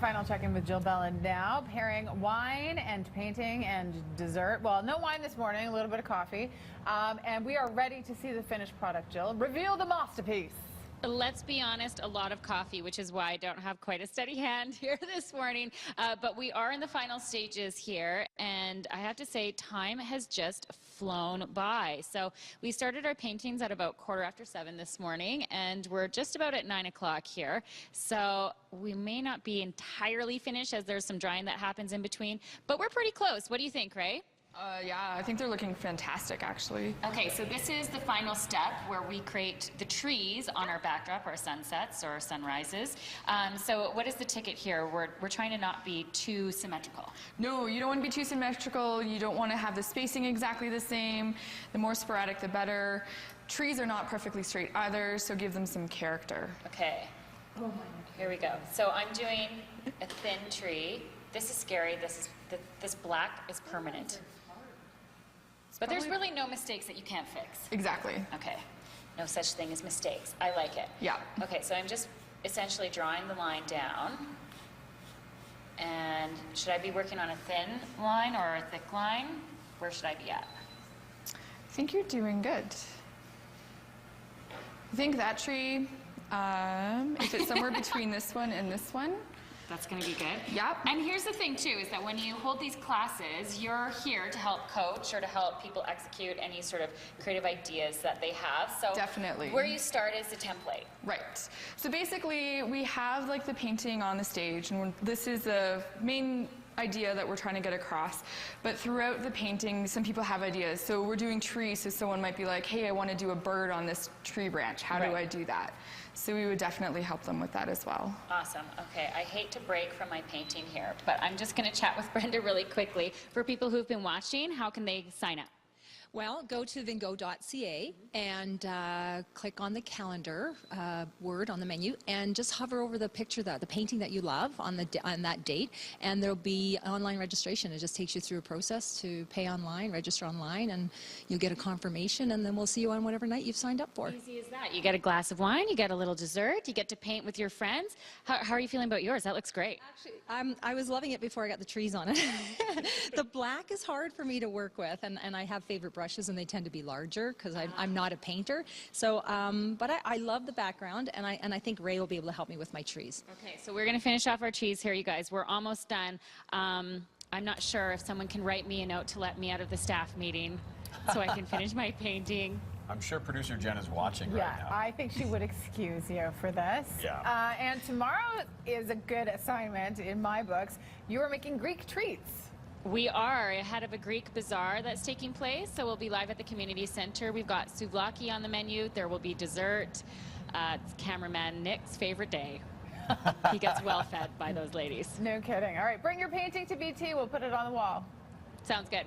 Final check-in with Jill Bellin now, pairing wine and painting and dessert. Well, no wine this morning, a little bit of coffee. And we are ready to see the finished product, Jill. Reveal the masterpiece. Let's be honest, a lot of coffee, which is why I don't have quite a steady hand here this morning. But we are in the final stages here, and I have to say, time has just flown by. So we started our paintings at about 7:15 this morning, and we're just about at 9 o'clock here. So we may not be entirely finished, as there's some drying that happens in between, but we're pretty close. What do you think, Ray? Yeah, I think they're looking fantastic, actually. Okay, so this is the final step where we create the trees on our backdrop, our sunsets or sunrises. So what is the ticket here? We're trying to not be too symmetrical. No, you don't want to be too symmetrical. You don't want to have the spacing exactly the same. The more sporadic, the better. Trees are not perfectly straight either, so give them some character. Okay, here we go. So I'm doing a thin tree. This is scary. This black is permanent. But there's really no mistakes that you can't fix. Exactly. Okay. No such thing as mistakes. I like it. Yeah. Okay, so I'm just essentially drawing the line down. And should I be working on a thin line or a thick line? Where should I be at? I think you're doing good. I think that tree, if it's somewhere between this one and this one, that's going to be good. Yep. And here's the thing, too, is that when you hold these classes, you're here to help coach or to help people execute any sort of creative ideas that they have. So definitely. Where you start is the template. Right. So basically, we have like the painting on the stage, and this is the main idea that we're trying to get across. But throughout the painting, some people have ideas. So we're doing trees, so someone might be like, hey, I want to do a bird on this tree branch. How do I do that? So we would definitely help them with that as well. Awesome. Okay, I hate to break from my painting here, but I'm just going to chat with Brenda really quickly. For people who've been watching, how can they sign up? Well, go to vingogh.ca and click on the calendar word on the menu, and just hover over the picture, the painting that you love on that date, and there'll be online registration. It just takes you through a process to pay online, register online, and you'll get a confirmation, and then we'll see you on whatever night you've signed up for. Easy as that. You get a glass of wine, you get a little dessert, you get to paint with your friends. How are you feeling about yours? That looks great. Actually, I was loving it before I got the trees on it. The black is hard for me to work with, and I have favorite brushes, and they tend to be larger because I'm not a painter. So, but I love the background, and I think Ray will be able to help me with my trees. Okay, so we're going to finish off our trees here, you guys. We're almost done. I'm not sure if someone can write me a note to let me out of the staff meeting so I can finish my painting. I'm sure producer Jen is watching right now. Yeah, I think she would excuse you for this. Yeah. And tomorrow is a good assignment in my books. You are making Greek treats. We are ahead of a Greek bazaar that's taking place, so we'll be live at the community center. We've got souvlaki on the menu. There will be dessert. It's cameraman Nick's favorite day. He gets well fed by those ladies. No kidding. All right, bring your painting to BT. We'll put it on the wall. Sounds good.